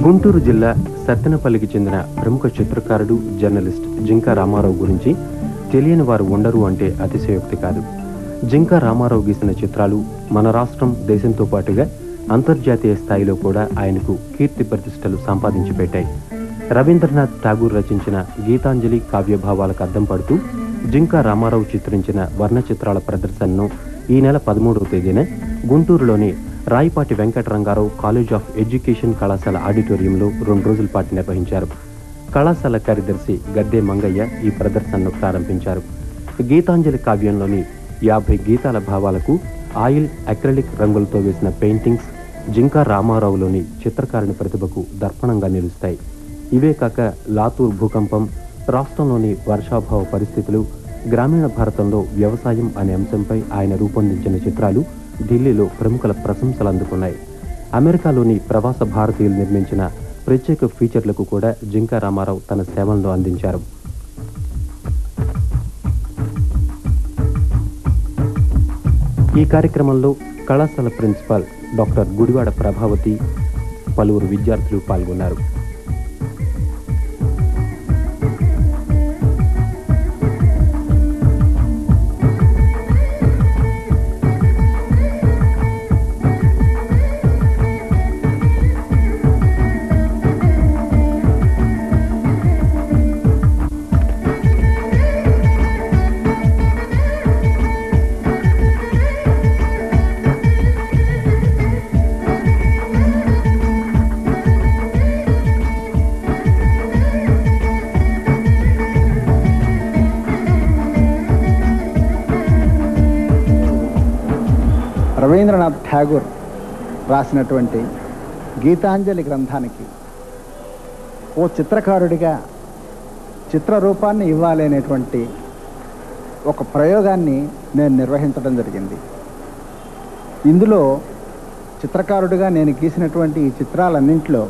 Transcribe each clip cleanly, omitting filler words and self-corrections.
గుంటూరు జిల్లా సత్తెనపల్లికి చెందిన ప్రముఖ చిత్రకారుడు జర్నలిస్ట్ జింకా రామారావు గురించి తెలియని వారు ఉండరు అంటే అతిశయోక్తి కాదు. జింకా రామారావు గీసిన చిత్రాలు మన రాష్ట్రం దేశంతో పాటుగా అంతర్జాతీయ స్థాయిలో కూడా ఆయనకు కీర్తి ప్రతిష్టలు సంపాదించి పెట్టాయి. రవీంద్రనాథ్ ఠాగూర్ రచించిన గీతాంజలి కావ్యభావాలకు అద్దం పడుతూ జింకా రామారావు చిత్రించిన వర్ణ చిత్రాల ప్రదర్శనను ఈ నెల 13వ తేదీన గుంటూరులోని Rayapati Venkata Ranga Rao college of education కళాశాల ఆడిటోరియంలో 2 రోజుల పాటు నిర్వహించారు. కళాశాల కార్యదర్శి గద్దె మంగయ్య ఈ ప్రదర్శనను ప్రారంభించారు. గీతాంజలి కావ్యంలోని 50 గీతాల భావాలకు ఆయిల్, అక్రిలిక్ రంగులతో వేసిన పెయింటింగ్స్ జింకా రామారావులోని చిత్రకారుని ప్రతిభకు దర్పణంగా నిలుస్తాయి. ఇవే కాక లాతూర్ భూకంపం, రాష్ట్రంలోని వర్షాభావ పరిస్థితులు, గ్రామీణ భారతంలో వ్యవసాయం అనే అంశంపై ఆయన రూపొందించిన చిత్రాలు ఢిల్లీలో ప్రముఖుల ప్రశంసలు అందుకున్నాయి. అమెరికాలోని ప్రవాస భారతీయులు నిర్మించిన ప్రత్యేక ఫీచర్లకు కూడా జింకా రామారావు తన సేవలను అందించారు. ఈ కార్యక్రమంలో కళాశాల ప్రిన్సిపాల్ డాక్టర్ గుడివాడ ప్రభావతి, పలువురు విద్యార్థులు పాల్గొన్నారు. రవీంద్రనాథ్ ఠాగూర్ రాసినటువంటి గీతాంజలి గ్రంథానికి ఓ చిత్రకారుడిగా చిత్రరూపాన్ని ఇవ్వాలి అనేటువంటి ఒక ప్రయోగాన్ని నేను నిర్వహించడం జరిగింది. ఇందులో చిత్రకారుడిగా నేను గీసినటువంటి ఈ చిత్రాలన్నింటిలో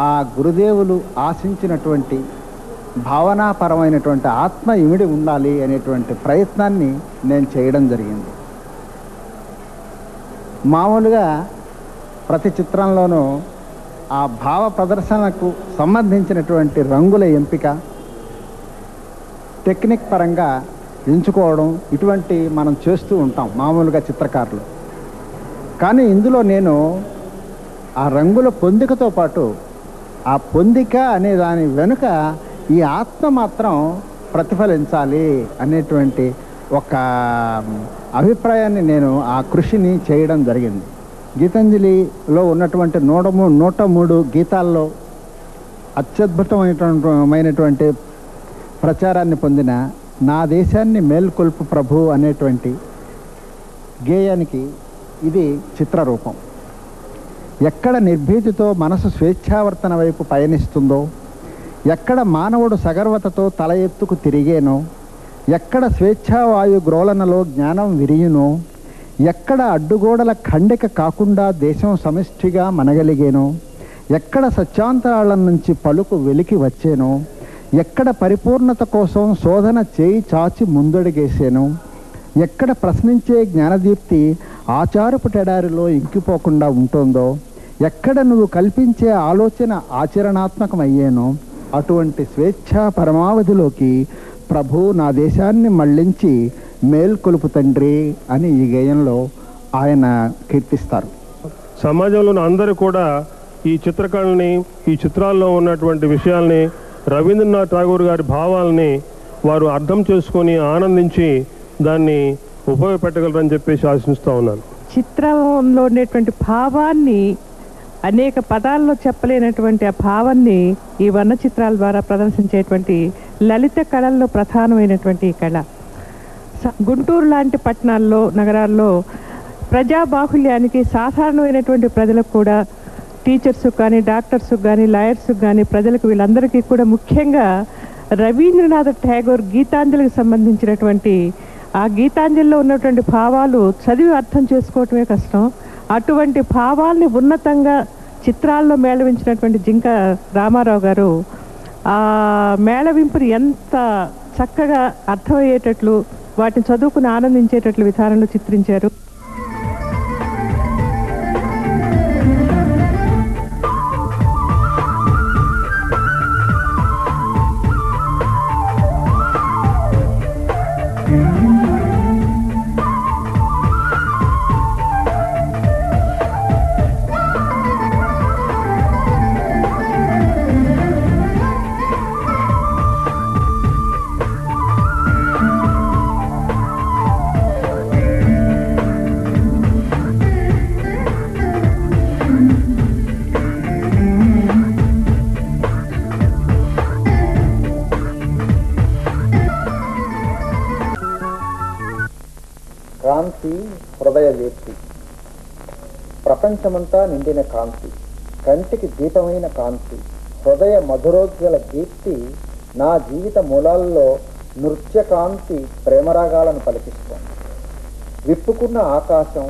ఆ గురుదేవులు ఆశించినటువంటి భావనాపరమైనటువంటి ఆత్మ ఇమిడి ఉండాలి అనేటువంటి ప్రయత్నాన్ని నేను చేయడం జరిగింది. మామూలుగా ప్రతి చిత్రంలోనూ ఆ భావ ప్రదర్శనకు సంబంధించినటువంటి రంగుల ఎంపిక, టెక్నిక్ పరంగా ఎంచుకోవడం ఇటువంటి మనం చేస్తూ ఉంటాం మామూలుగా చిత్రకారులు. కానీ ఇందులో నేను ఆ రంగుల పొందికతో పాటు ఆ పొందిక అనే దాని వెనుక ఈ ఆత్మ మాత్రం ప్రతిఫలించాలి అనేటువంటి ఒక అభిప్రాయాన్ని నేను ఆ కృషిని చేయడం జరిగింది. గీతాంజలిలో ఉన్నటువంటి 103 గీతాల్లో అత్యద్భుతమైనటువంటి ప్రచారాన్ని పొందిన నా దేశాన్ని మేల్కొల్పు ప్రభు అనేటువంటి గేయానికి ఇది చిత్రరూపం. ఎక్కడ నిర్భీతితో మనసు స్వేచ్ఛావర్తన వైపు పయనిస్తుందో, ఎక్కడ మానవుడు సగర్వతతో తల ఎత్తుకు తిరిగేనో, ఎక్కడ స్వేచ్ఛావాయు గ్రోలనలో జ్ఞానం విరియునో, ఎక్కడ అడ్డుగోడల ఖండిక కాకుండా దేశం సమిష్టిగా మనగలిగేనో, ఎక్కడ సత్యాంతరాళం నుంచి పలుకు వెలికి వచ్చేనో, ఎక్కడ పరిపూర్ణత కోసం శోధన చేయి చాచి ముందడుగేసేనో, ఎక్కడ ప్రశ్నించే జ్ఞానదీప్తి ఆచారపు టెడారిలో ఇంకిపోకుండా ఉంటుందో, ఎక్కడ నువ్వు కల్పించే ఆలోచన ఆచరణాత్మకమయ్యేనో, అటువంటి స్వేచ్ఛా పరమావధిలోకి ప్రభు నా దేశాన్ని మళ్ళించి మేల్కొలుపు తండ్రి అని ఈ గేయంలో ఆయన కీర్తిస్తారు. సమాజంలోని అందరూ కూడా ఈ చిత్రకళని, ఈ చిత్రాల్లో ఉన్నటువంటి విషయాల్ని, రవీంద్రనాథ్ ఠాగూర్ గారి భావాలని వారు అర్థం చేసుకొని ఆనందించి దాన్ని ఉపయోగపెట్టగలరని చెప్పేసి ఆశిస్తూ ఉన్నాను. చిత్రంలో ఉండేటువంటి భావాన్ని అనేక పదాల్లో చెప్పలేనటువంటి ఆ భావాన్ని ఈ వర్ణ చిత్రాల ద్వారా ప్రదర్శించేటువంటి లలిత కళల్లో ప్రధానమైనటువంటి కళ. గుంటూరు లాంటి పట్టణాల్లో, నగరాల్లో ప్రజాబాహుల్యానికి సాధారణమైనటువంటి ప్రజలకు కూడా, టీచర్స్కి కానీ, డాక్టర్స్కి కానీ, లాయర్స్కి కానీ, ప్రజలకు వీళ్ళందరికీ కూడా ముఖ్యంగా రవీంద్రనాథ్ ఠాగూర్ గీతాంజలికి సంబంధించినటువంటి ఆ గీతాంజలిలో ఉన్నటువంటి భావాలు చదివి అర్థం చేసుకోవటమే కష్టం. అటువంటి భావాల్ని ఉన్నతంగా చిత్రాల్లో మేళవించినటువంటి జింకా రామారావు గారు ఆ మేళవింపుని ఎంత చక్కగా అర్థమయ్యేటట్లు, వాటిని చదువుకుని ఆనందించేటట్లు విధానంలో చిత్రించారు. దీప్తి. ప్రపంచమంతా నిండిన కాంతి, కంటికి దీపమైన కాంతి, హృదయ మధురోజ్వల దీప్తి నా జీవిత మూలాల్లో నృత్యకాంతి ప్రేమరాగాలను పలికిస్తోంది. విప్పుకున్న ఆకాశం,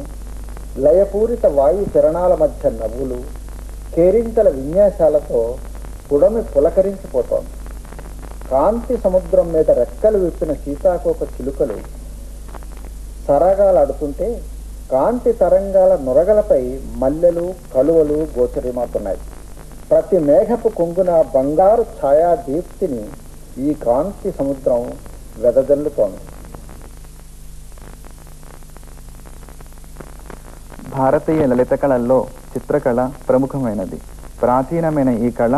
లయపూరిత వాయు కిరణాల మధ్య నవ్వులు, కేరింతల విన్యాసాలతో పుడమి పులకరించిపోతోంది. కాంతి సముద్రం మీద రెక్కలు విప్పిన సీతాకోక చిలుకలు సరాగాలాడుతుంటే కాంతి తరంగాల నొరగలపై మల్లెలు కలువలు గోచరిమవుతున్నాయి. ప్రతి మేఘపు కొంగున బంగారు ఛాయా దీప్తిని ఈ కాంతి సముద్రం వెదజల్లుతోంది. భారతీయ లలిత కళల్లో చిత్రకళ ప్రముఖమైనది. ప్రాచీనమైన ఈ కళ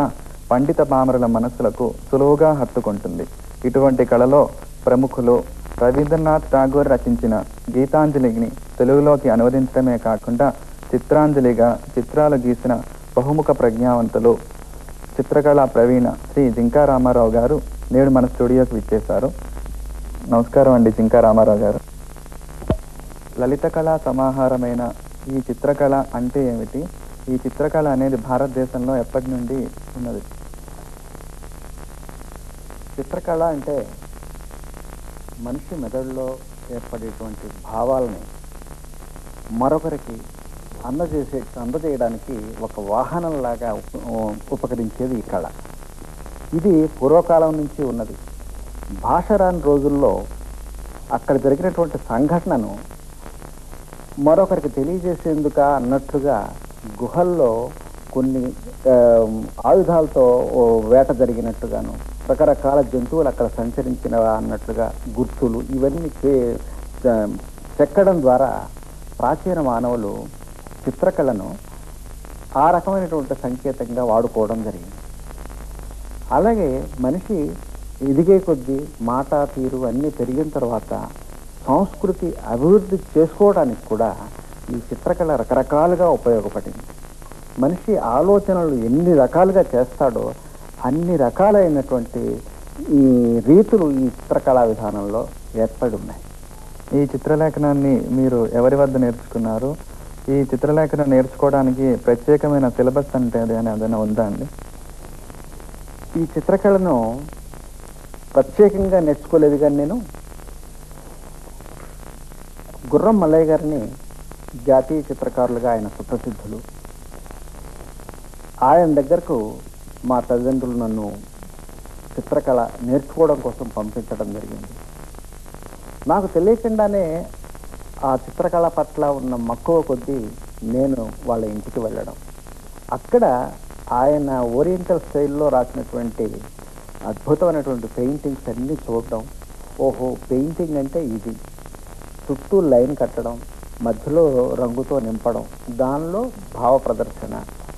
పండిత పామరుల మనస్సులకు సులువుగా హత్తుకుంటుంది. ఇటువంటి కళలో ప్రముఖులు రవీంద్రనాథ్ ఠాగూర్ రచించిన గీతాంజలిని తెలుగులోకి అనువదించడమే కాకుండా చిత్రాంజలిగా చిత్రాలు గీసిన బహుముఖ ప్రజ్ఞావంతులు చిత్రకళా ప్రవీణ శ్రీ జింకా రామారావు గారు నేడు మన స్టూడియోకి విచ్చేశారు. నమస్కారం అండి జింకా రామారావు గారు. లలిత కళా సమాహారమైన ఈ చిత్రకళ అంటే ఏమిటి? ఈ చిత్రకళ అనేది భారతదేశంలో ఎప్పటి నుండి ఉన్నది? చిత్రకళ అంటే మనిషి మెదడులో ఏర్పడేటువంటి భావాలని మరొకరికి అందజేయడానికి ఒక వాహనంలాగా ఉపకరించేది ఈ కళ. ఇది పూర్వకాలం నుంచి ఉన్నది. భాష రాని రోజుల్లో అక్కడ జరిగినటువంటి సంఘటనను మరొకరికి తెలియజేసేందుక అన్నట్లుగా గుహల్లో కొన్ని ఆయుధాలతో వేట జరిగినట్టుగాను, రకరకాల జంతువులు అక్కడ సంచరించిన అన్నట్లుగా గుర్తులు ఇవన్నీ చెక్కడం ద్వారా ప్రాచీన మానవులు చిత్రకళను ఆ రకమైనటువంటి సంకేతంగా వాడుకోవడం జరిగింది. అలాగే మనిషి ఎదిగే కొద్దీ మాట తీరు అన్నీ పెరిగిన తర్వాత సంస్కృతి అభివృద్ధి చేసుకోవడానికి కూడా ఈ చిత్రకళ రకరకాలుగా ఉపయోగపడింది. మనిషి ఆలోచనలు ఎన్ని రకాలుగా చేస్తాడో అన్ని రకాలైనటువంటి ఈ రీతులు ఈ చిత్రకళా విధానంలో ఏర్పడి ఉన్నాయి. ఈ చిత్రలేఖనాన్ని మీరు ఎవరి వద్ద నేర్చుకున్నారు? ఈ చిత్రలేఖనం నేర్చుకోవడానికి ప్రత్యేకమైన సిలబస్ అంటే ఏదైనా ఉందా అండి? ఈ చిత్రకళను ప్రత్యేకంగా నేర్చుకోలేదు, కానీ నేను గుర్రం మల్లయ్య గారిని జాతీయ చిత్రకారులుగా ఆయన సుప్రసిద్ధులు. ఆయన దగ్గరకు మా తల్లిదండ్రులు నన్ను చిత్రకళ నేర్చుకోవడం కోసం పంపించడం జరిగింది. నాకు తెలియకుండానే ఆ చిత్రకళ పట్ల ఉన్న మక్కువ కొద్దీ నేను వాళ్ళ ఇంటికి వెళ్ళడం, అక్కడ ఆయన ఓరియంటల్ స్టైల్లో రాసినటువంటి అద్భుతమైనటువంటి పెయింటింగ్స్ అన్నీ చూడడం. ఓహో, పెయింటింగ్ అంటే ఇది, చుట్టూ లైన్ కట్టడం, మధ్యలో రంగుతో నింపడం, దానిలో భావ ప్రదర్శన,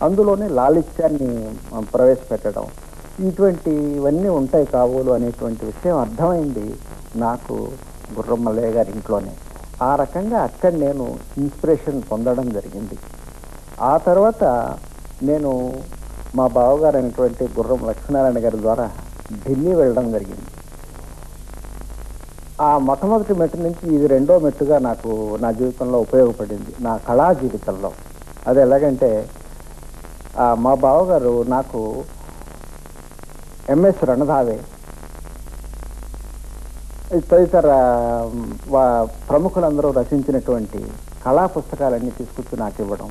అందులోనే లాలిత్యాన్ని ప్రవేశపెట్టడం, ఇటువంటివన్నీ ఉంటాయి కాబోలు అనేటువంటి విషయం అర్థమైంది నాకు గుర్రం మల్లయ్య గారి ఇంట్లోనే. ఆ రకంగా అక్కడ నేను ఇన్స్పిరేషన్ పొందడం జరిగింది. ఆ తర్వాత నేను మా బావగారు అయినటువంటి గుర్రం లక్ష్మీనారాయణ గారి ద్వారా ఢిల్లీ వెళ్ళడం జరిగింది. ఆ మొట్టమొదటి మెట్టు నుంచి ఇది రెండో మెట్టుగా నాకు నా జీవితంలో ఉపయోగపడింది, నా కళా జీవితంలో. అది ఎలాగంటే మా బావగారు నాకు ఎంఎస్ రణధావే తదితర ప్రముఖులందరూ రచించినటువంటి కళా పుస్తకాలన్నీ తీసుకొచ్చి నాకు ఇవ్వడం,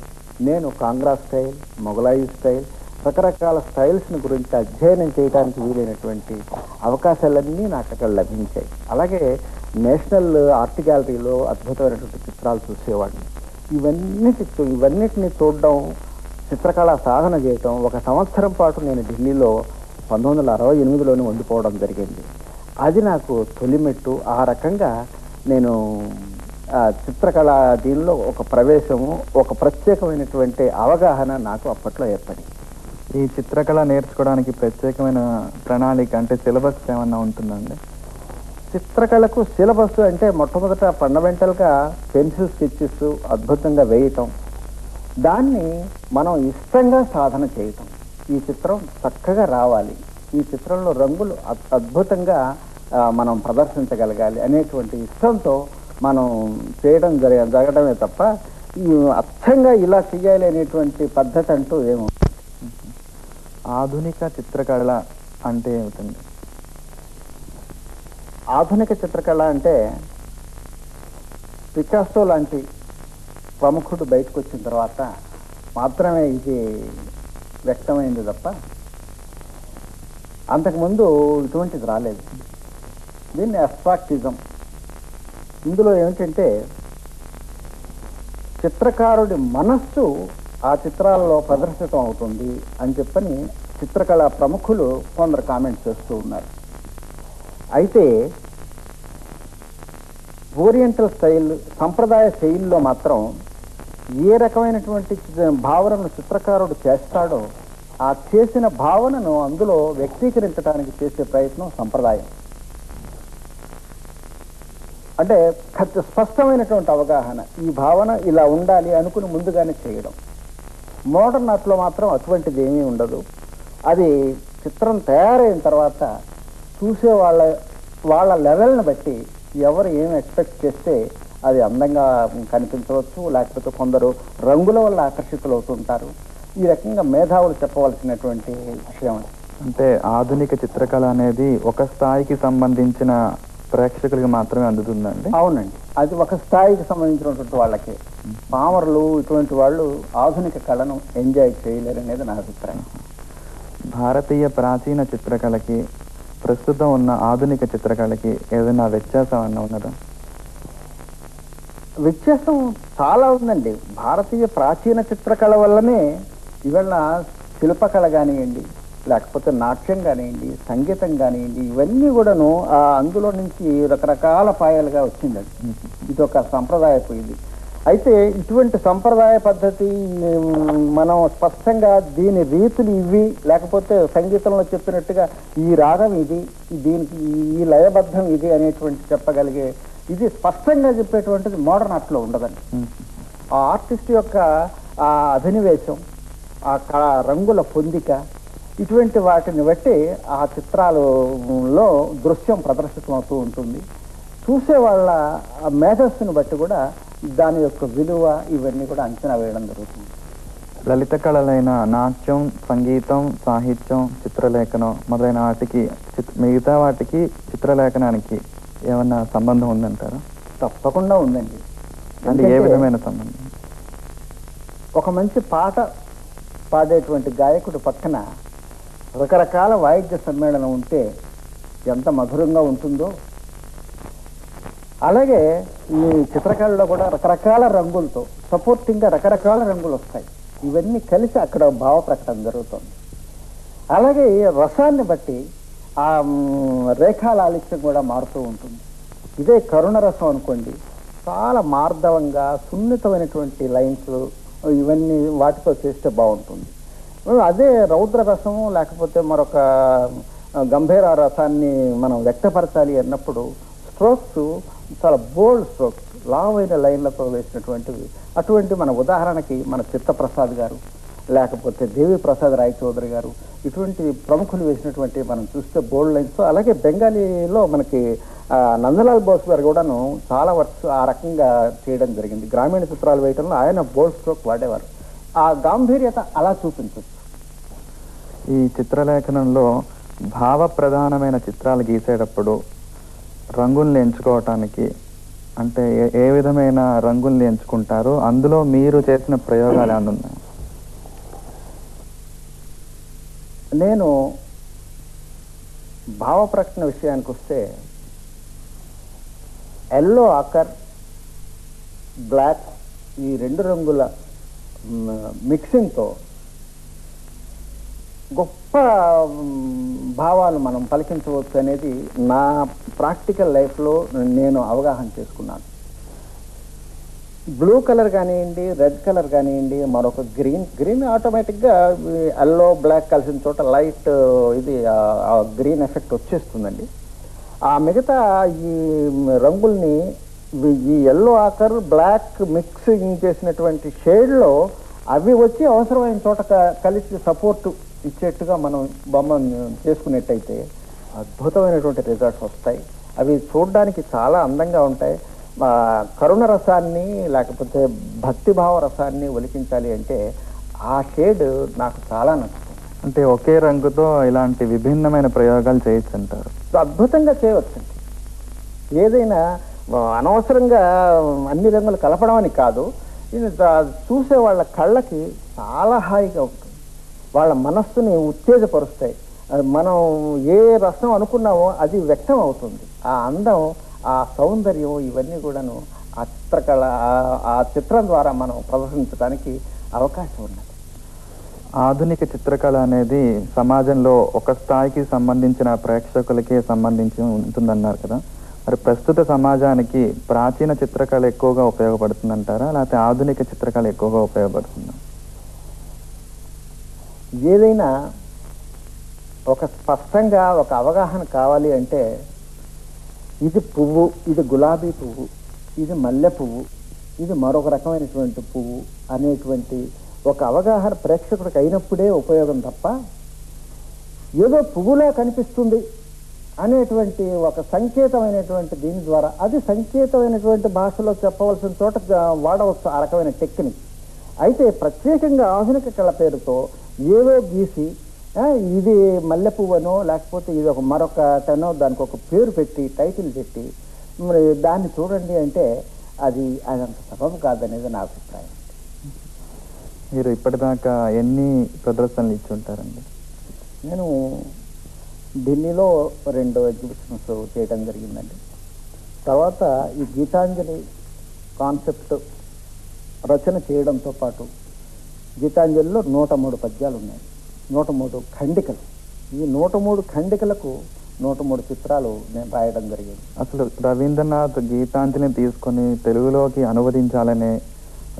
నేను కాంగ్రా స్టైల్, మొఘలాయి స్టైల్, రకరకాల స్టైల్స్ని గురించి అధ్యయనం చేయడానికి వీలైనటువంటి అవకాశాలన్నీ నాకు అక్కడ లభించాయి. అలాగే నేషనల్ ఆర్ట్ గ్యాలరీలో అద్భుతమైనటువంటి చిత్రాలు చూసేవాడిని. ఇవన్నిటిని చూడడం, చిత్రకళా సాధన చేయటం, ఒక సంవత్సరం పాటు నేను ఢిల్లీలో 1968లోనే ఉండిపోవడం జరిగింది. అది నాకు తొలిమెట్టు. ఆ రకంగా నేను చిత్రకళ దీనిలో ఒక ప్రవేశము, ఒక ప్రత్యేకమైనటువంటి అవగాహన నాకు అప్పట్లో ఏర్పడింది. ఈ చిత్రకళ నేర్చుకోవడానికి ప్రత్యేకమైన ప్రణాళిక అంటే సిలబస్ ఏమన్నా ఉంటుందండి? చిత్రకళకు సిలబస్ అంటే మొట్టమొదట ఫండమెంటల్గా పెన్సిల్ స్కెచెస్ అద్భుతంగా వేయటం, దాన్ని మనం ఇష్టంగా సాధన చేయటం. ఈ చిత్రం చక్కగా రావాలి, ఈ చిత్రంలో రంగులు అద్భుతంగా మనం ప్రదర్శించగలగాలి అనేటువంటి ఇష్టంతో మనం చేయడం జరగడమే తప్ప ఈ అర్థంగా ఇలా చేయాలి అనేటువంటి పద్ధతి అంటూ ఏమో. ఆధునిక చిత్రకళ అంటే ఏమిటండి? ఆధునిక చిత్రకళ అంటే పికాసో లాంటి ప్రముఖుడు బయటకు వచ్చిన తర్వాత మాత్రమే ఇది వ్యక్తమైంది తప్ప అంతకుముందు ఇటువంటిది రాలేదు. దీన్ని అబ్స్ట్రాక్టిజం. ఇందులో ఏమిటంటే చిత్రకారుడి మనస్సు ఆ చిత్రాలలో ప్రదర్శితం అవుతుంది అని చెప్పని చిత్రకళా ప్రముఖులు కొందరు కామెంట్ చేస్తూ ఉన్నారు. అయితే ఓరియంటల్ స్టైల్, సంప్రదాయ శైలిలో మాత్రం ఏ రకమైనటువంటి భావనను చిత్రకారుడు చేస్తాడో ఆ చేసిన భావనను అందులో వ్యక్తీకరించడానికి చేసే ప్రయత్నం సంప్రదాయం. అంటే స్పష్టమైనటువంటి అవగాహన, ఈ భావన ఇలా ఉండాలి అనుకుని ముందుగానే చేయడం. మోడర్న్ ఆర్ట్లో మాత్రం అటువంటిది ఏమీ ఉండదు. అది చిత్రం తయారైన తర్వాత చూసే వాళ్ళ లెవెల్ని బట్టి ఎవరు ఏమి ఎక్స్పెక్ట్ చేస్తే అది అందంగా కనిపించవచ్చు, లేకపోతే కొందరు రంగుల వల్ల ఆకర్షితులు అవుతుంటారు. ఈ రకంగా మేధావులు చెప్పవలసినటువంటి విషయం. అంటే ఆధునిక చిత్రకళ అనేది ఒక స్థాయికి సంబంధించిన ప్రేక్షకులకి మాత్రమే అందుతుందండి? అవునండి, అది ఒక స్థాయికి సంబంధించినటువంటి వాళ్ళకి. పామరులు ఇటువంటి వాళ్ళు ఆధునిక కళను ఎంజాయ్ చేయలేరు అనేది నా అభిప్రాయం. భారతీయ ప్రాచీన చిత్రకళకి ప్రస్తుతం ఉన్న ఆధునిక చిత్రకళకి ఏదైనా వ్యత్యాసం అన్న ఉన్నదా? వ్యత్యాసం చాలా ఉందండి. భారతీయ ప్రాచీన చిత్రకళ వల్లనే ఇవాళ శిల్పకళ కానివ్వండి, లేకపోతే నాట్యం కానివ్వండి, సంగీతం కానివ్వండి, ఇవన్నీ కూడాను అందులో నుంచి రకరకాల పాయలుగా వచ్చిందండి. ఇది ఒక సంప్రదాయపు ఇది. అయితే ఇటువంటి సంప్రదాయ పద్ధతి మనం స్పష్టంగా దీని రీతులు ఇవి, లేకపోతే సంగీతంలో చెప్పినట్టుగా ఈ రాగం ఇది, దీనికి ఈ లయబద్ధం ఇది అనేటువంటి చెప్పగలిగే ఇది స్పష్టంగా చెప్పేటువంటిది మోడర్న్ ఆర్ట్లో ఉండదండి. ఆ ఆర్టిస్ట్ యొక్క ఆ అభినవేశం, ఆ రంగుల పొందిక, ఇటువంటి వాటిని బట్టి ఆ చిత్రాలలో దృశ్యం ప్రదర్శితమవుతూ ఉంటుంది. చూసే వాళ్ళ మేధస్సును బట్టి కూడా దాని యొక్క విలువ ఇవన్నీ కూడా అంచనా వేయడం జరుగుతుంది. లలిత కళలైన నాట్యం, సంగీతం, సాహిత్యం, చిత్రలేఖనం మొదలైన వాటికి మిగతా వాటికి చిత్రలేఖనానికి ఏమన్నా సంబంధం ఉందంటారా? తప్పకుండా ఉందండి. అంటే ఏ విధమైన సంబంధం? ఒక మంచి పాట పాడేటువంటి గాయకుడు పక్కన రకరకాల వాయిద్య సమ్మేళనం ఉంటే ఎంత మధురంగా ఉంటుందో, అలాగే ఈ చిత్రకళలో కూడా రకరకాల రంగులతో సపోర్టింగ్గా రకరకాల రంగులు వస్తాయి. ఇవన్నీ కలిసి అక్కడ భావ ప్రకటన జరుగుతుంది. అలాగే రసాన్ని బట్టి ఆ రేఖాలాలిత్యం కూడా మారుతూ ఉంటుంది. ఇదే కరుణ రసం అనుకోండి, చాలా మార్దవంగా సున్నితమైనటువంటి లైన్స్ ఇవన్నీ వాటితో చేస్తే బాగుంటుంది. అదే రౌద్ర రసము లేకపోతే మరొక గంభీర రసాన్ని మనం వ్యక్తపరచాలి అన్నప్పుడు స్ట్రోక్స్ చాలా బోల్డ్ స్ట్రోక్స్, లావైన లైన్లతో వేసినటువంటివి. అటువంటి మన ఉదాహరణకి మన చిత్తప్రసాద్ గారు, లేకపోతే దేవి ప్రసాద్ రాయ్ చౌదరి గారు, ఇటువంటి ప్రముఖులు వేసినటువంటి మనం చూస్తే బోల్డ్ లైన్స్. అలాగే బెంగాలీలో మనకి నందలాల్ బోస్ గారు కూడాను చాలా వర్క్స్ ఆ రకంగా చేయడం జరిగింది. గ్రామీణ చిత్రాలు వేయడంలో ఆయన బోల్డ్ స్ట్రోక్ వాడేవారు. ఆ గాంభీర్యత అలా చూపించవచ్చు. ఈ చిత్రలేఖనంలో భావ ప్రధానమైన చిత్రాలు గీసేటప్పుడు రంగుల్ని ఎంచుకోవటానికి అంటే ఏ విధమైన రంగుల్ని ఎంచుకుంటారు? అందులో మీరు చేసిన ప్రయోగాలు ఏమన్నా ఉన్నాయి? నేను భావ ప్రకటన విషయానికి వస్తే ఎల్లో ఆకర్, బ్లాక్ ఈ రెండు రంగుల మిక్సింగ్తో గొప్ప భావాలు మనం పలికించవచ్చు అనేది నా ప్రాక్టికల్ లైఫ్లో నేను అవగాహన చేసుకున్నాను. బ్లూ కలర్ కానివ్వండి, రెడ్ కలర్ కానివ్వండి, మరొక గ్రీన్ ఆటోమేటిక్గా ఎల్లో బ్లాక్ కలిసిన చోట లైట్ ఇది గ్రీన్ ఎఫెక్ట్ వచ్చేస్తుందండి. ఆ మిగతా ఈ రంగుల్ని ఈ ఎల్లో ఆకర్ బ్లాక్ మిక్సింగ్ చేసినటువంటి షేడ్లో అవి వచ్చి అవసరమైన చోట కలిసి సపోర్ట్ ఇచ్చేట్టుగా మనం బొమ్మ చేసుకున్నట్టయితే అద్భుతమైనటువంటి రిజల్ట్స్ వస్తాయి. అవి చూడడానికి చాలా అందంగా ఉంటాయి. కరుణ రసాన్ని లేకపోతే భక్తిభావ రసాన్ని ఒలికించాలి అంటే ఆ షేడ్ నాకు చాలా నచ్చుతుంది. అంటే ఒకే రంగుతో ఇలాంటి విభిన్నమైన ప్రయోగాలు చేయొచ్చు అంటారు. అద్భుతంగా చేయవచ్చండి. ఏదైనా అనవసరంగా అన్ని రంగులు కలపడం అని కాదు, ఇది చూసే వాళ్ళ కళ్ళకి చాలా హాయిగా ఉంటుంది, వాళ్ళ మనస్సుని ఉత్తేజపరుస్తాయి. మనం ఏ రసం అనుకున్నామో అది వ్యక్తం అవుతుంది. ఆ అందం, ఆ సౌందర్యం ఇవన్నీ కూడాను ఆ చిత్రకళ, ఆ చిత్రం ద్వారా మనం ప్రదర్శించడానికి అవకాశం ఉన్నది. ఆధునిక చిత్రకళ అనేది సమాజంలో ఒక స్థాయికి సంబంధించిన ప్రేక్షకులకే సంబంధించి ఉంటుందన్నారు కదా, మరి ప్రస్తుత సమాజానికి ప్రాచీన చిత్రకళ ఎక్కువగా ఉపయోగపడుతుందంటారా, లేకపోతే ఆధునిక చిత్రకళ ఎక్కువగా ఉపయోగపడుతుందా? ఏదైనా ఒక స్పష్టంగా ఒక అవగాహన కావాలి అంటే ఇది పువ్వు, ఇది గులాబీ పువ్వు, ఇది మల్లె పువ్వు, ఇది మరొక రకమైనటువంటి పువ్వు అనేటువంటి ఒక అవగాహన ప్రేక్షకుడికి అయినప్పుడే ఉపయోగం తప్ప, ఏదో పువ్వులా కనిపిస్తుంది అనేటువంటి ఒక సంకేతమైనటువంటి దీని ద్వారా, అది సంకేతమైనటువంటి భాషలో చెప్పవలసిన చోట వాడవచ్చు ఆ రకమైన టెక్నిక్. అయితే ప్రత్యేకంగా ఆధునిక కళ పేరుతో ఏదో గీసి ఇది మల్లె పువ్వనో లేకపోతే ఇది ఒక మరొకటనో దానికి ఒక పేరు పెట్టి టైటిల్ పెట్టి మరి దాన్ని చూడండి అంటే అదంత సబబు కాదనేది నా అభిప్రాయం. మీరు ఇప్పటిదాకా ఎన్ని ప్రదర్శనలు ఇచ్చి ఉంటారండి? నేను ఢిల్లీలో 2 ఎగ్జిబిషన్స్ చేయడం జరిగిందండి. తర్వాత ఈ గీతాంజలి కాన్సెప్ట్ రచన చేయడంతో పాటు గీతాంజలిలో 103 పద్యాలు ఉన్నాయి, 103 ఖండికలు. ఈ 103 ఖండికలకు 103 చిత్రాలు నేను రాయడం జరిగింది. అసలు రవీంద్రనాథ్ గీతాంజలిని తీసుకొని తెలుగులోకి అనువదించాలనే,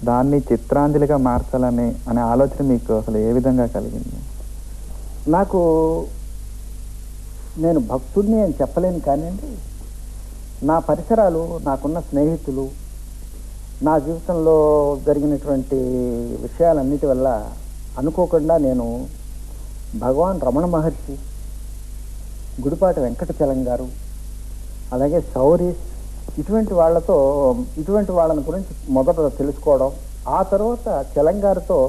దాన్ని చిత్రాంజలిగా మార్చాలనే అనే ఆలోచన మీకు అసలు ఏ విధంగా కలిగింది? నేను భక్తుడిని అని చెప్పలేను కానివ్వండి, నా పరిసరాలు, నాకున్న స్నేహితులు, నా జీవితంలో జరిగినటువంటి విషయాలన్నిటి వల్ల అనుకోకుండా నేను భగవాన్ రమణ మహర్షి, గుడిపాటి వెంకటచలం గారు, అలాగే సౌరీస్, ఇటువంటి వాళ్ళని గురించి మొదట తెలుసుకోవడం, ఆ తర్వాత చలం గారితో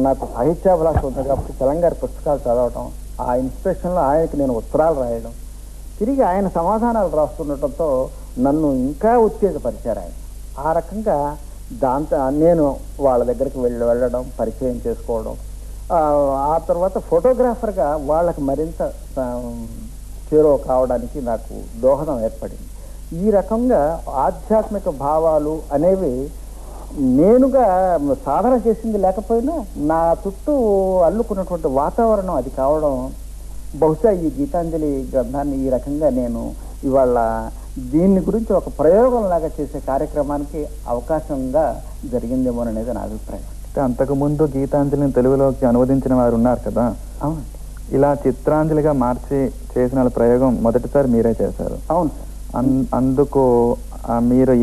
నాకు సాహిత్యాభిలాష ఉంది కాబట్టి చలం గారి పుస్తకాలు చదవడం, ఆ ఇన్స్పిరేషన్లో ఆయనకి నేను ఉత్తరాలు రాయడం, తిరిగి ఆయన సమాధానాలు రాస్తుండటంతో నన్ను ఇంకా ఉత్తేజపరిచారు ఆయన. ఆ రకంగా దాంతో నేను వాళ్ళ దగ్గరికి వెళ్ళడం, పరిచయం చేసుకోవడం, ఆ తర్వాత ఫోటోగ్రాఫర్గా వాళ్ళకి మరింత చేరువ కావడానికి నాకు దోహదం ఏర్పడింది. ఈ రకంగా ఆధ్యాత్మిక భావాలు అనేవి నేనుగా సాధన చేసింది లేకపోయినా నా చుట్టూ అల్లుకున్నటువంటి వాతావరణం అది కావడం, బహుశా ఈ గీతాంజలి గ్రంథాన్ని ఈ రకంగా నేను ఇవాళ దీన్ని గురించి ఒక ప్రయోగంలాగా చేసే కార్యక్రమానికి అవకాశంగా జరిగిందేమోననేది నా అభిప్రాయం. అంతకుముందు గీతాంజలిని తెలుగులోకి అనువదించిన వారు ఉన్నారు కదా, అవును, ఇలా చిత్రాంజలిగా మార్చి చేసిన ప్రయోగం మొదటిసారి మీరే చేశారు. అవును. అందుకు మీరు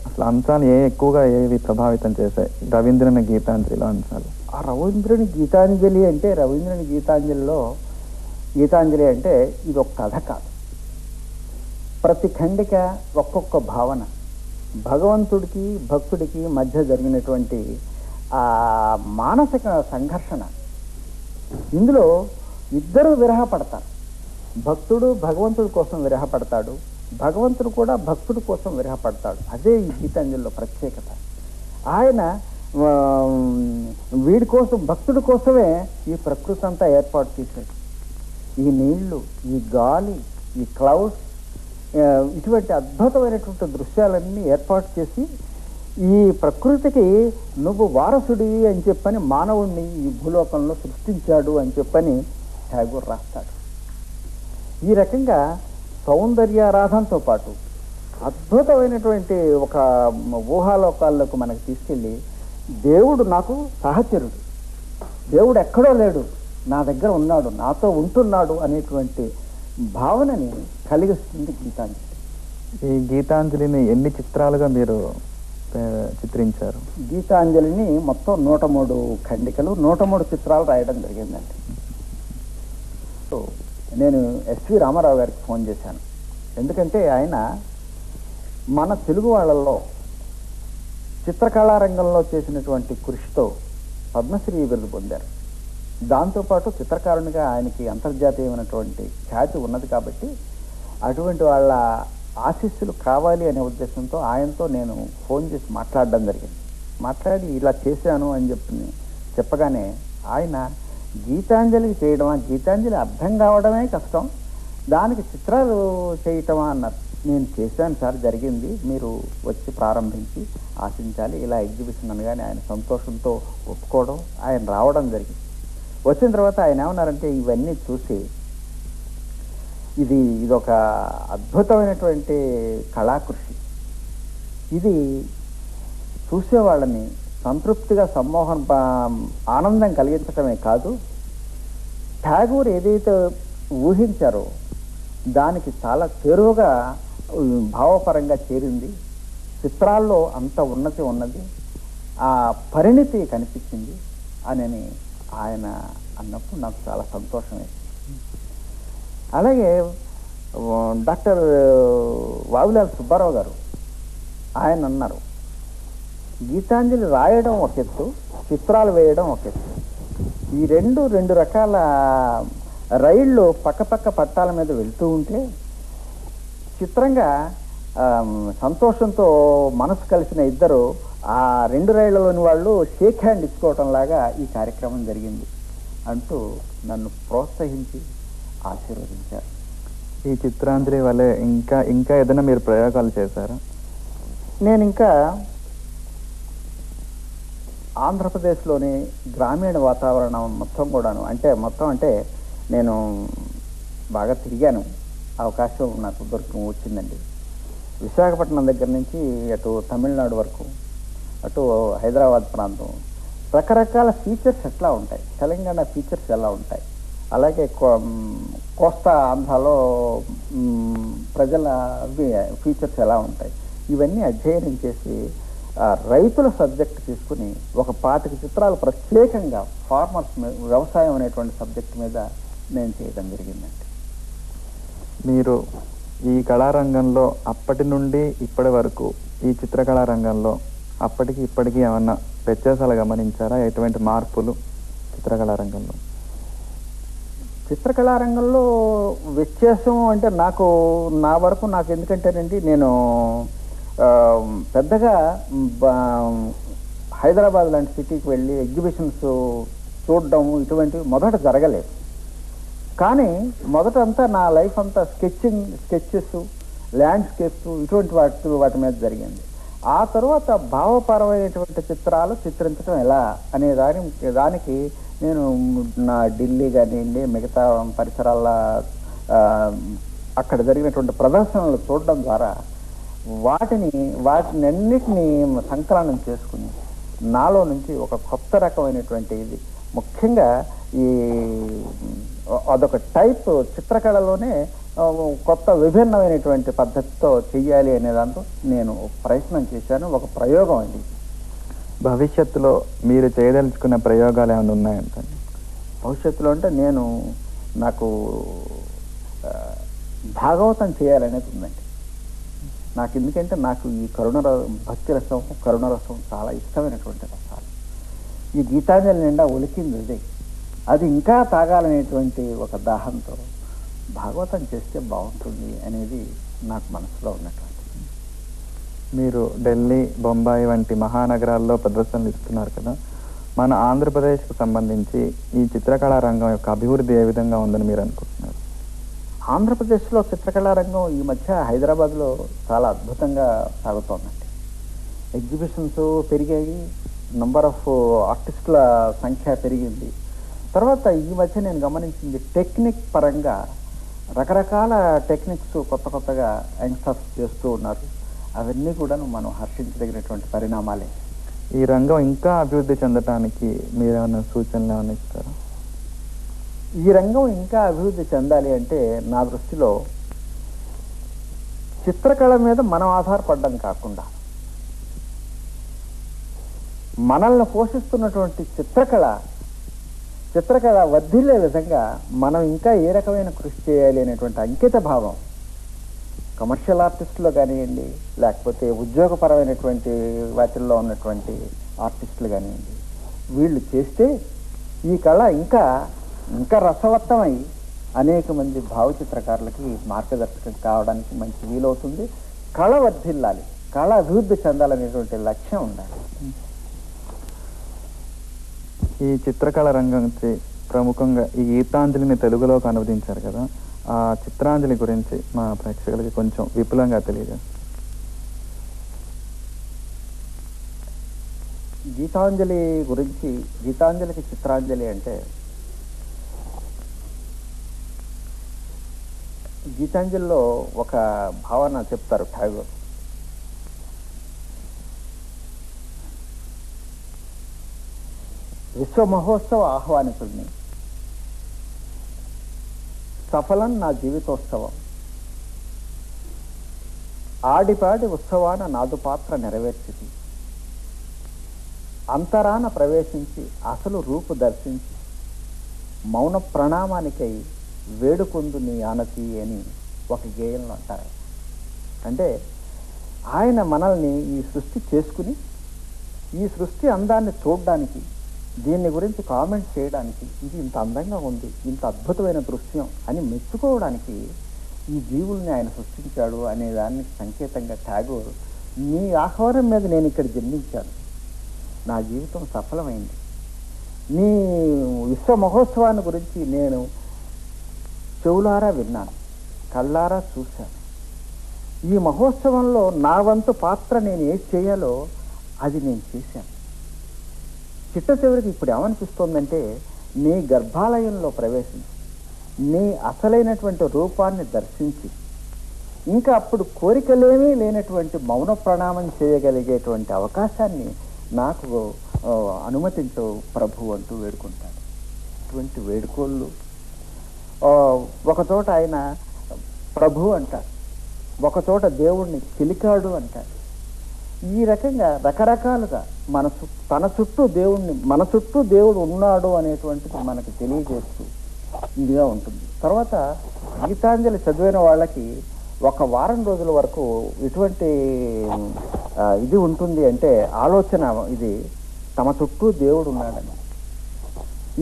అసలు అంశాలు ఎక్కువగా ఏవి ప్రభావితం చేశాయి రవీంద్రుని గీతాంజలిలో అంశాలు? ఆ రవీంద్రుని గీతాంజలి అంటే, రవీంద్రుని గీతాంజలి అంటే ఇది ఒక కథ కాదు, ప్రతి ఖండిక ఒక్కొక్క భావన, భగవంతుడికి భక్తుడికి మధ్య జరిగినటువంటి ఆ మానసిక సంఘర్షణ. ఇందులో ఇద్దరు విరహపడతారు, భక్తుడు భగవంతుడి కోసం విరహపడతాడు, భగవంతుడు కూడా భక్తుడి కోసం విరహపడతాడు. అదే ఈ గీతాంజలిలో ప్రత్యేకత. ఆయన వీడి కోసం, భక్తుడి కోసమే ఈ ప్రకృతి అంతా ఏర్పాటు చేశాడు. ఈ నీళ్లు, ఈ గాలి, ఈ క్లౌడ్స్, ఇటువంటి అద్భుతమైనటువంటి దృశ్యాలన్నీ ఏర్పాటు చేసి ఈ ప్రకృతికి నువ్వు వారసుడివి అని చెప్పని మానవుణ్ణి ఈ భూలోకంలో సృష్టించాడు అని చెప్పని ఠాగూర్ రాస్తాడు. ఈ రకంగా సౌందర్యారాధనతో పాటు అద్భుతమైనటువంటి ఒక ఊహాలోకాల్లోకి మనకు తీసుకెళ్ళి, దేవుడు నాకు సహచరుడు, దేవుడు ఎక్కడో లేడు, నా దగ్గర ఉన్నాడు, నాతో ఉంటున్నాడు అనేటువంటి భావనని కలిగిస్తుంది గీతాంజలి. ఈ గీతాంజలిని ఎన్ని చిత్రాలుగా మీరు చిత్రించారు? గీతాంజలిని మొత్తం 103 ఖండికలు, 103 చిత్రాలు రాయడం జరిగిందండి. సో నేను ఎస్వి రామారావు గారికి ఫోన్ చేశాను. ఎందుకంటే ఆయన మన తెలుగు వాళ్ళల్లో చిత్రకళా రంగంలో చేసినటువంటి కృషితో పద్మశ్రీ బిరుదు పొందారు. దాంతోపాటు చిత్రకారునిగా ఆయనకి అంతర్జాతీయమైనటువంటి ఖ్యాతి ఉన్నది కాబట్టి అటువంటి వాళ్ళ ఆశీస్సులు కావాలి అనే ఉద్దేశంతో ఆయనతో నేను ఫోన్ చేసి మాట్లాడడం జరిగింది. మాట్లాడి ఇలా చేశాను అని చెప్పగానే ఆయన గీతాంజలికి చేయడమా, గీతాంజలి అర్థం కావడమే కష్టం, దానికి చిత్రాలు చేయటమా అన్నారు. నేను చేశాను సార్, జరిగింది, మీరు వచ్చి ప్రారంభించి ఆశించాలి ఇలా ఎగ్జిబిషన్ అనగానే ఆయన సంతోషంతో ఒప్పుకోవడం, ఆయన రావడం జరిగింది. వచ్చిన తర్వాత ఆయన ఏమన్నారంటే ఇవన్నీ చూసి ఇదొక అద్భుతమైనటువంటి కళాకృషి, ఇది చూసేవాళ్ళని సంతృప్తిగా ఆనందం కలిగించటమే కాదు, ఠాగూర్ ఏదైతే ఊహించారో దానికి చాలా చేరువగా భావపరంగా చేరింది, చిత్రాల్లో అంత ఉన్నతి ఉన్నది, ఆ పరిణితి కనిపించింది అని ఆయన అన్నప్పుడు నాకు చాలా సంతోషం వేసింది. అలాగే డాక్టర్ వావిలాల్ సుబ్బారావు గారు ఆయన అన్నారు, గీతాంజలి రాయడం ఒక ఎత్తు, చిత్రాలు వేయడం ఒక ఎత్తు. ఈ రెండు రకాల రైళ్ళు పక్కపక్క పట్టాల మీద వెళ్తూ ఉంటే చిత్రంగా సంతోషంతో మనసు కలిసిన ఇద్దరు ఆ రెండు రైళ్లలోని వాళ్ళు షేక్ హ్యాండ్ ఇచ్చుకోవటం లాగా ఈ కార్యక్రమం జరిగింది అంటూ నన్ను ప్రోత్సహించి ఆశీర్వదించారు. ఈ చిత్రాంజలి వల్లే ఇంకా ఏదైనా మీరు ప్రయోగాలు చేశారా? నేను ఇంకా ఆంధ్రప్రదేశ్లోని గ్రామీణ వాతావరణం మొత్తం నేను బాగా తిరిగాను, అవకాశం నాకు వచ్చిందండి. విశాఖపట్నం దగ్గర నుంచి అటు తమిళనాడు వరకు, అటు హైదరాబాద్ ప్రాంతం, రకరకాల ఫీచర్స్ ఎట్లా ఉంటాయి, తెలంగాణ ఫీచర్స్ ఎలా ఉంటాయి, అలాగే కోస్తా ఆంధ్రాలో ప్రజల ఫీచర్స్ ఎలా ఉంటాయి, ఇవన్నీ అధ్యయనం చేసి రైతుల సబ్జెక్ట్ తీసుకుని ఒక 25 చిత్రాలు ప్రత్యేకంగా ఫార్మర్స్ వ్యవసాయం అనేటువంటి సబ్జెక్ట్ మీద నేను చేయడం జరిగిందండి. మీరు ఈ కళారంగంలో అప్పటి నుండి ఇప్పటి వరకు ఈ చిత్రకళా రంగంలో అప్పటికి ఇప్పటికీ ఏమన్నా వ్యత్యాసాలు గమనించారా? ఎటువంటి మార్పులు చిత్రకళా రంగంలో? చిత్రకళా రంగంలో వ్యత్యాసం అంటే నా వరకు నాకు ఎందుకంటేనండి, నేను పెద్దగా హైదరాబాద్ లాంటి సిటీకి వెళ్ళి ఎగ్జిబిషన్స్ చూడడం ఇటువంటివి మొదట జరగలేదు. కానీ మొదట అంతా నా లైఫ్ అంతా స్కెచెస్, ల్యాండ్స్కేప్స్ ఇటువంటి వాటి మీద జరిగింది. ఆ తర్వాత భావపరమైనటువంటి చిత్రాలు చిత్రించడం ఎలా అనే దానికి నేను నా ఢిల్లీ కానివ్వండి, మిగతా పరిసరాల అక్కడ జరిగినటువంటి ప్రదర్శనలు చూడడం ద్వారా వాటినన్నిటినీ సంకలనం చేసుకుని నాలో నుంచి ఒక కొత్త రకమైనటువంటి ఇది, ముఖ్యంగా అదొక టైప్ చిత్రకళలోనే కొత్త విభిన్నమైనటువంటి పద్ధతితో చెయ్యాలి అనే దాంతో నేను ప్రయత్నం చేశాను. ఒక ప్రయోగం అండి. భవిష్యత్తులో మీరు చేయదలుచుకున్న ప్రయోగాలు ఏమైనా ఉన్నాయంటే? భవిష్యత్తులో అంటే నాకు భాగవతం చేయాలనేది ఉందండి. నాకు ఎందుకంటే ఈ భక్తి రసం, కరుణరసం చాలా ఇష్టమైనటువంటి రసాలు. ఈ గీతాంజలి నిండా ఒలికింది అది ఇంకా తాగాలనేటువంటి ఒక దాహంతో భాగవతం చేస్తే బాగుంటుంది అనేది నాకు మనసులో ఉన్నటువంటి. మీరు ఢిల్లీ, బొంబాయి వంటి మహానగరాల్లో ప్రదర్శనలు ఇస్తున్నారు కదా, మన ఆంధ్రప్రదేశ్కు సంబంధించి ఈ చిత్రకళా రంగం యొక్క అభివృద్ధి ఏ విధంగా ఉందని మీరు అనుకుంటున్నారు? ఆంధ్రప్రదేశ్లో చిత్రకళా రంగం ఈ మధ్య హైదరాబాద్లో చాలా అద్భుతంగా సాగుతోందండి. ఎగ్జిబిషన్స్ పెరిగాయి, నంబర్ ఆఫ్ ఆర్టిస్టుల సంఖ్య పెరిగింది. తర్వాత ఈ మధ్య నేను గమనించింది, టెక్నిక్ పరంగా రకరకాల టెక్నిక్స్ కొత్తగా యంగ్స్టర్స్ చేస్తూ ఉన్నారు. అవన్నీ కూడా మనం హర్షించదగినటువంటి పరిణామాలే. ఈ రంగం ఇంకా అభివృద్ధి చెందడానికి మీరేమైనా సూచనలు ఏమైనా ఇస్తారా? ఈ రంగం ఇంకా అభివృద్ధి చెందాలి అంటే నా దృష్టిలో చిత్రకళ మీద మనం ఆధారపడడం కాకుండా మనల్ని పోషిస్తున్నటువంటి చిత్రకళ వర్ధిల్లే విధంగా మనం ఇంకా ఏ రకమైన కృషి చేయాలి అనేటువంటి అంకిత భావం కమర్షియల్ ఆర్టిస్టులు కానివ్వండి, లేకపోతే ఉద్యోగపరమైనటువంటి వాటిల్లో ఉన్నటువంటి ఆర్టిస్టులు కానివ్వండి, వీళ్ళు చేస్తే ఈ కళ ఇంకా ఇంకా రసవత్తమై అనేక మంది భావచిత్రకారులకి మార్గదర్శకం కావడానికి మంచి వీలవుతుంది. కళ వర్ధిల్లాలి, కళ అభివృద్ధి చెందాలనేటువంటి లక్ష్యం ఉండాలి. ఈ చిత్రకళ రంగం నుంచి ప్రముఖంగా ఈ గీతాంజలిని తెలుగులోకి అనువదించారు కదా, ఆ చిత్రాంజలి గురించి మా ప్రేక్షకులకి కొంచెం విపులంగా తెలియజేస్తారు. గీతాంజలి గురించి, గీతాంజలికి చిత్రాంజలి అంటే, గీతాంజలిలో ఒక భావన చెప్తారు ఠాగూర్. విశ్వ మహోత్సవ ఆహ్వానితుడిని, సఫలం నా జీవితోత్సవం, ఆడిపాడి ఉత్సవాన నాదు పాత్ర నెరవేర్చింది, అంతరాన ప్రవేశించి అసలు రూపు దర్శించి మౌన ప్రణామానికై వేడుకొందు నీ ఆనతి అని ఒక గేయంలో అంటారు. అంటే ఆయన మనల్ని ఈ సృష్టి చేసుకుని ఈ సృష్టి అందాన్ని చూడడానికి, దీన్ని గురించి కామెంట్ చేయడానికి, ఇది ఇంత అందంగా ఉంది, ఇంత అద్భుతమైన దృశ్యం అని మెచ్చుకోవడానికి ఈ జీవుల్ని ఆయన సృష్టించాడు అనే దానికి సంకేతంగా ఠాగూర్, నీ ఆహ్వానం మీద నేను ఇక్కడ జన్మించాను, నా జీవితం సఫలమైంది, నీ విశ్వ మహోత్సవాన్ని గురించి నేను చెవులారా విన్నాను, కళ్ళారా చూశాను, ఈ మహోత్సవంలో నా వంతు పాత్ర నేను ఏది చేయాలో అది నేను చేశాను. చిట్ట చివరికి ఇప్పుడు ఏమనిపిస్తోందంటే, నీ గర్భాలయంలో ప్రవేశించి నీ అసలైనటువంటి రూపాన్ని దర్శించి ఇంకా అప్పుడు కోరికలేమీ లేనటువంటి మౌన ప్రణామం చేయగలిగేటువంటి అవకాశాన్ని నాకు అనుమతించవు ప్రభు అంటూ వేడుకుంటాడు. ఇటువంటి వేడుకోళ్ళు ఒకచోట ఆయన ప్రభు అంటాడు, ఒకచోట దేవుణ్ణి చిలికాడు అంటాడు. ఈ రకంగా రకరకాలుగా తన చుట్టూ దేవుణ్ణి, మన చుట్టూ దేవుడు ఉన్నాడు అనేటువంటిది మనకు తెలియజేస్తూ ఇదిగా ఉంటుంది. తర్వాత గీతాంజలి చదివిన వాళ్ళకి ఒక వారం రోజుల వరకు ఇటువంటి ఇది ఉంటుంది అంటే ఆలోచన, ఇది తమ చుట్టూ దేవుడు ఉన్నాడని,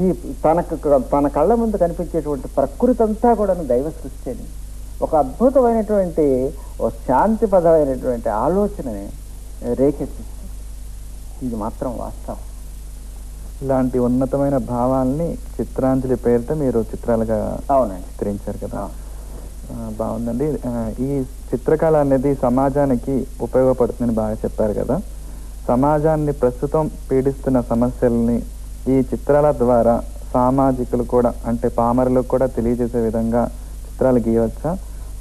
ఈ తన కళ్ళ ముందు కనిపించేటువంటి ప్రకృతి అంతా కూడా దైవ సృష్టి అని ఒక అద్భుతమైనటువంటి శాంతిపదమైనటువంటి ఆలోచనని రేకెత్తిస్తుంది. ఇది మాత్రం వాస్తవం. ఇలాంటి ఉన్నతమైన భావాల్ని చిత్రాంజలి పేరిట మీరు చిత్రాలుగా అవునండి చిత్రించారు కదా, బాగుందండి. ఈ చిత్రకళ అనేది సమాజానికి ఉపయోగపడుతుందని బాగా చెప్పారు కదా. సమాజాన్ని ప్రస్తుతం పీడిస్తున్న సమస్యల్ని ఈ చిత్రాల ద్వారా సామాజికులు కూడా, అంటే పామరులకు కూడా తెలియజేసే విధంగా చిత్రాలు గీయవచ్చా?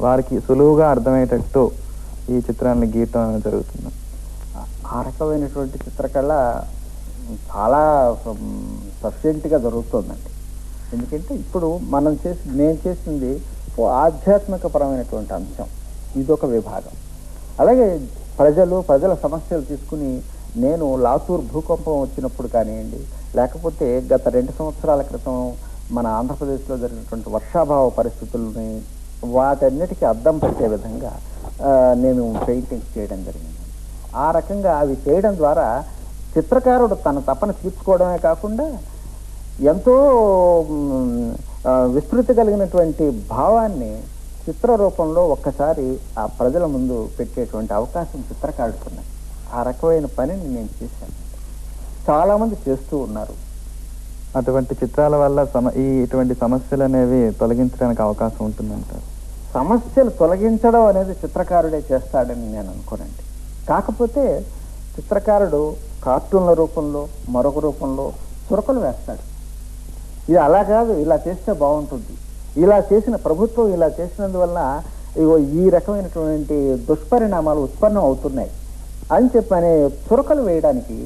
వారికి సులువుగా అర్థమయ్యేటట్టు ఈ చిత్రాలను గీయటం జరుగుతుంది. ఆ రకమైనటువంటి చిత్రకళ చాలా సఫిషియెంట్గా జరుగుతుందండి. ఎందుకంటే ఇప్పుడు నేను చేసింది ఆధ్యాత్మికపరమైనటువంటి అంశం, ఇదొక విభాగం. అలాగే ప్రజల సమస్యలు తీసుకుని నేను లాతూర్ భూకంపం వచ్చినప్పుడు కానివ్వండి, లేకపోతే గత 2 సంవత్సరాల క్రితం మన ఆంధ్రప్రదేశ్లో జరిగినటువంటి వర్షాభావ పరిస్థితుల్ని వాటన్నిటికీ అద్దం పెట్టే విధంగా నేను పెయింటింగ్స్ చేయడం జరిగింది. ఆ రకంగా అవి చేయడం ద్వారా చిత్రకారుడు తన తపన తీర్చుకోవడమే కాకుండా ఎంతో విస్తృతి కలిగినటువంటి భావాన్ని చిత్ర రూపంలో ఒక్కసారి ఆ ప్రజల ముందు పెట్టేటువంటి అవకాశం చిత్రకారుడుకున్నది. ఆ రకమైన పనిని నేను చేశాను, చాలామంది చేస్తూ ఉన్నారు. అటువంటి చిత్రాల వల్ల ఇటువంటి సమస్యలు అనేవి తొలగించడానికి అవకాశం ఉంటుందంటారు? సమస్యలు తొలగించడం అనేది చిత్రకారుడే చేస్తాడని నేను అనుకోనండి. కాకపోతే చిత్రకారుడు కార్టూన్ల రూపంలో, మరొక రూపంలో చురకలు వేస్తాడు. ఇది అలా కాదు, ఇలా చేస్తే బాగుంటుంది, ఇలా చేసిన ప్రభుత్వం ఇలా చేసినందువల్ల ఈ రకమైనటువంటి దుష్పరిణామాలు ఉత్పన్నం అవుతున్నాయి అని చెప్పనే చురకలు వేయడానికి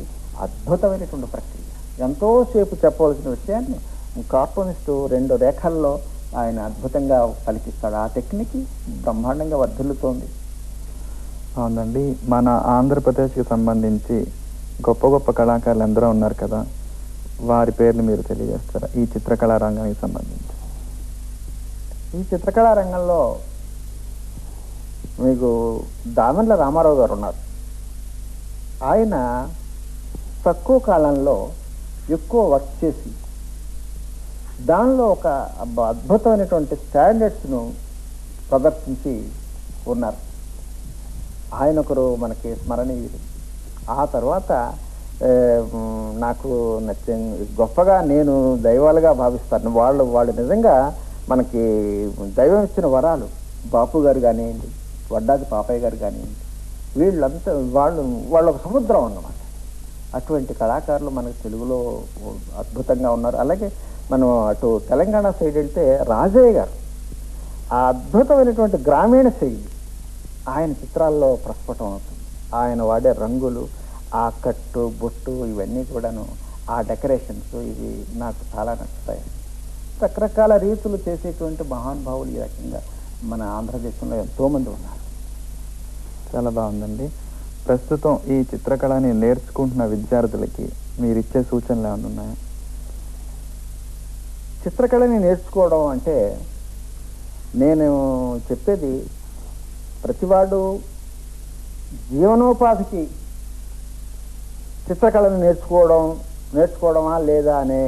అద్భుతమైనటువంటి ప్రక్రియ. ఎంతోసేపు చెప్పవలసిన విషయాన్ని కార్టూనిస్టు 2 రేఖల్లో ఆయన అద్భుతంగా పలికిస్తాడు. ఆ టెక్నిక్ బ్రహ్మాండంగా వర్ధిల్లుతోంది. అవునండి. మన ఆంధ్రప్రదేశ్కి సంబంధించి గొప్ప గొప్ప కళాకారులు ఎందరో ఉన్నారు కదా, వారి పేర్లు మీరు తెలియజేస్తారా ఈ చిత్రకళా రంగానికి సంబంధించి? ఈ చిత్రకళా రంగంలో మీకు దామెర్ల రామారావు గారు ఉన్నారు. ఆయన తక్కువ కాలంలో ఎక్కువ వర్క్ చేసి దానిలో ఒక అద్భుతమైనటువంటి స్టాండర్డ్స్ను ప్రదర్శించి ఉన్నారు. ఆయన ఒకరు మనకి స్మరణీయుడు. ఆ తర్వాత నాకు గొప్పగా నేను దైవాలుగా భావిస్తాను. వాళ్ళు నిజంగా మనకి దైవం ఇచ్చిన వరాలు. బాపు గారు కానివ్వండి, వడ్డాది పాపయ్య గారు కానివ్వండి, వీళ్ళంతా వాళ్ళు ఒక సముద్రం అన్నమాట. అటువంటి కళాకారులు మనకు తెలుగులో అద్భుతంగా ఉన్నారు. అలాగే మనం అటు తెలంగాణ సైడ్ వెళ్తే రాజయ్య గారు ఆ అద్భుతమైనటువంటి గ్రామీణ శైలి ఆయన చిత్రాల్లో ప్రస్ఫుటం అవుతుంది. ఆయన వాడే రంగులు, ఆ కట్టు బొట్టు ఇవన్నీ కూడాను, ఆ డెకరేషన్స్ ఇవి నాకు చాలా నచ్చుతాయి. రకరకాల రీతులు చేసేటువంటి మహానుభావులు ఈ రకంగా మన ఆంధ్రదేశంలో ఎంతోమంది ఉన్నారు. చాలా బాగుందండి. ప్రస్తుతం ఈ చిత్రకళని నేర్చుకుంటున్న విద్యార్థులకి మీరు ఇచ్చే సూచనలు ఏమైనా ఉన్నాయా? చిత్రకళని నేర్చుకోవడం అంటే నేను చెప్పేది, ప్రతివాడు జీవనోపాధికి చిత్రకళను నేర్చుకోవడమా లేదా అనే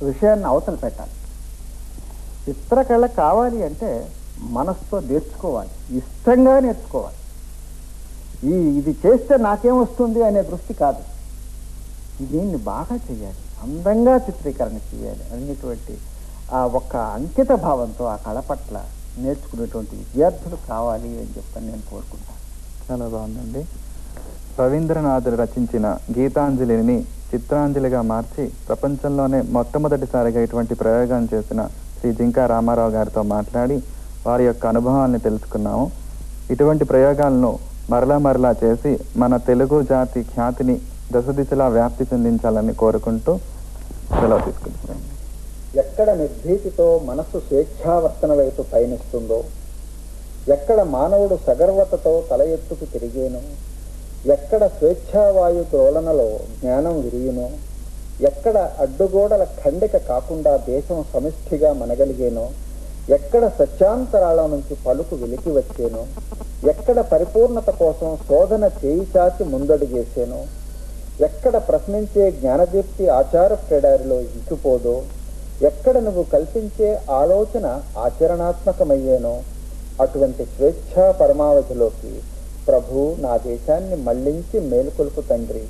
విషయాన్ని అవతల పెట్టాలి. చిత్రకళ కావాలి అంటే మనసుతో నేర్చుకోవాలి, ఇష్టంగా నేర్చుకోవాలి. ఇది చేస్తే నాకేమొస్తుంది అనే దృష్టి కాదు, దీన్ని బాగా చేయాలి, అందంగా చిత్రీకరణ చేయాలి అనేటువంటి ఆ ఒక్క అంకిత భావంతో ఆ కళ పట్ల నేర్చుకునేటువంటి విద్యార్థులు కావాలి అని చెప్పని నేను కోరుకుంటాను. చాలా బాగుందండి. రవీంద్రనాథుడు రచించిన గీతాంజలిని చిత్రాంజలిగా మార్చి ప్రపంచంలోనే మొట్టమొదటిసారిగా ఇటువంటి ప్రయోగం చేసిన శ్రీ జింకా రామారావు గారితో మాట్లాడి వారి యొక్క అనుభవాల్ని తెలుసుకున్నాము. ఇటువంటి ప్రయోగాలను మరలా చేసి మన తెలుగు జాతి ఖ్యాతిని దశ దిశలా వ్యాప్తి చెందించాలని కోరుకుంటూ సెలవు తీసుకుంటున్నాం. ఎక్కడ నిర్భీతితో మనస్సు స్వేచ్ఛావర్తన వైపు పయనిస్తుందో, ఎక్కడ మానవుడు సగర్వతతో తల ఎత్తుకు తిరిగేనో, ఎక్కడ స్వేచ్ఛావాయు ద్రోలనలో జ్ఞానం విరియునో, ఎక్కడ అడ్డుగోడల ఖండిక కాకుండా దేశం సమిష్టిగా మనగలిగేనో, ఎక్కడ సత్యాంతరాల నుంచి పలుకు వెలికి వచ్చేనో, ఎక్కడ పరిపూర్ణత కోసం శోధన చేయి చాచి ముందడుగేసేనో, ఎక్కడ ప్రశ్నించే జ్ఞానదీప్తి ఆచార క్రీడారిలో ఇంకిపోదో, ఎక్కడ నువ్వు కల్పించే ఆలోచన ఆచరణాత్మకమయ్యేనో, అటువంటి స్వేచ్ఛా పరమావధిలోకి ప్రభు నా దేశాన్ని మళ్లించి మేలుకొల్పు తండ్రి